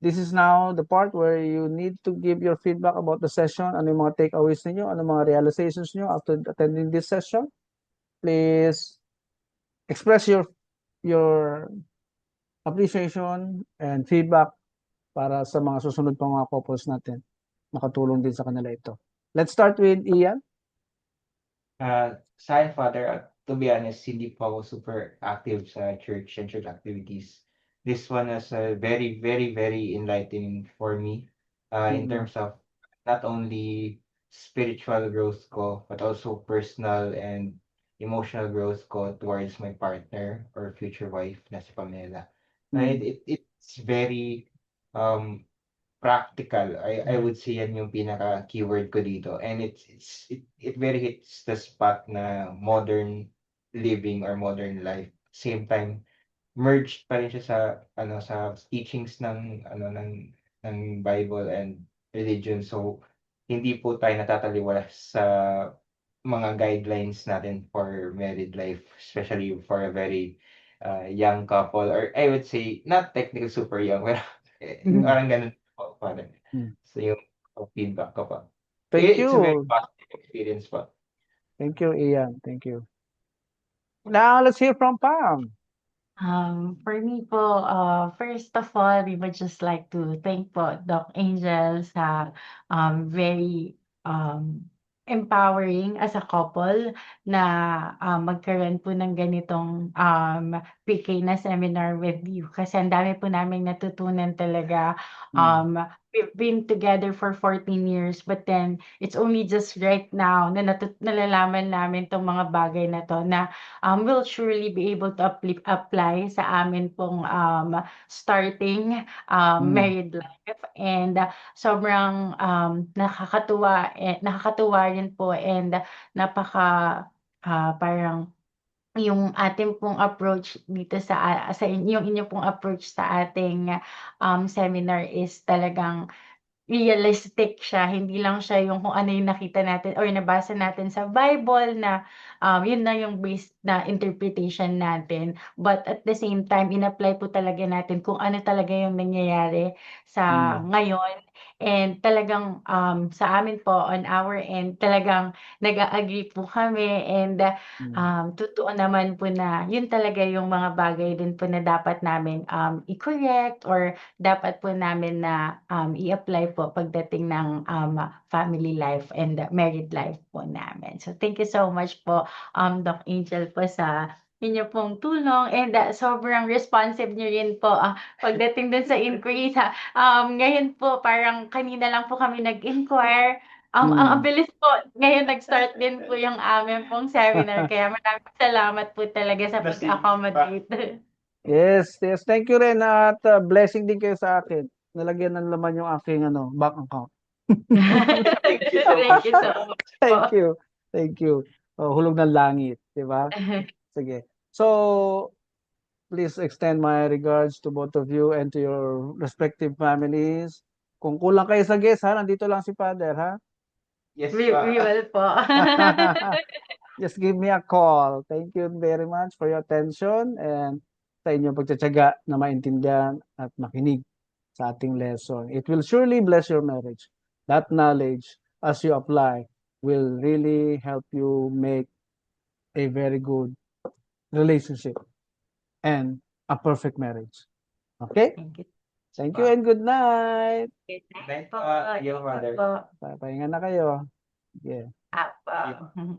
this is now the part where you need to give your feedback about the session. Ano yung mga takeaways ninyo? Ano mga realizations nyo after attending this session? Please express your appreciation and feedback para sa mga susunod pang mga couples natin. Makatulong din sa kanila ito. Let's start with Ian. Sa akin, Father, to be honest, hindi po ako super active sa church and church activities. This one is very, very, very enlightening for me in Mm. terms of not only spiritual growth ko, but also personal and emotional growth ko towards my partner or future wife na si Pamela. And it's very um practical. I would say yan yung pinaka keyword ko dito, and it very hits the spot na modern living or modern life. Same time, merged pa rin siya sa sa teachings ng ng Bible and religion. So hindi po tayo natataliwas sa mga guidelines natin for married life, especially for a very young couple, or I would say not technically super young, pero parang ganun po, parang. So yung feedback ko pa. Thank It's a very you. positive experience pa. Thank you, Ian. Thank you. Now, let's hear from Pam. For me po, first of all, we would just like to thank po Doc Angel sa very empowering as a couple na magkaroon po ng ganitong PK na seminar with you. Kasi ang dami po namin natutunan talaga. We've been together for 14 years, but then it's only just right now na nalalaman namin tong mga bagay na to na will surely be able to apply sa amin pong starting married life. And sobrang nakakatuwa rin po, and napaka parang yung ating pong approach dito yung inyo pong approach sa ating seminar is talagang realistic siya, hindi lang siya yung kung ano yung nakita natin or nabasa natin sa Bible na yun na yung based na interpretation natin. But at the same time, in-apply po talaga natin kung ano talaga yung nangyayari sa ngayon. And talagang sa amin po, on our end, talagang nag-a-agree po kami, and totoo naman po na yun talaga yung mga bagay din po na dapat namin i-correct or dapat po namin na i-apply po pagdating ng family life and married life po namin. So thank you so much po, Doc Angel, po sa inyo pong tulong, and sobrang responsive niyo rin po pagdating dun sa inquiry. Ngayon po, parang kanina lang po kami nag-inquire. Ang bilis po, ngayon nag-start din po yung amin pong seminar, kaya maraming salamat po talaga sa pag-accommodate. Yes, yes. Thank you rin at blessing din kayo sa akin. Nalagyan ng laman yung aking bank account. Thank you so much. Thank you. Thank you. Hulog ng langit, di ba? Sige. So, please extend my regards to both of you and to your respective families. Kung kulang kayo sa guest, ha? Nandito lang si Father, ha? Yes, We will po. Just give me a call. Thank you very much for your attention and sa inyong pagtsatsaga na maintindihan at makinig sa ating lesson. It will surely bless your marriage. That knowledge, as you apply, will really help you make a very good relationship and a perfect marriage. Okay? Thank you. Thank you and good night. Good Night night po. po, your mother. Pahinga na kayo. Yeah. Apo.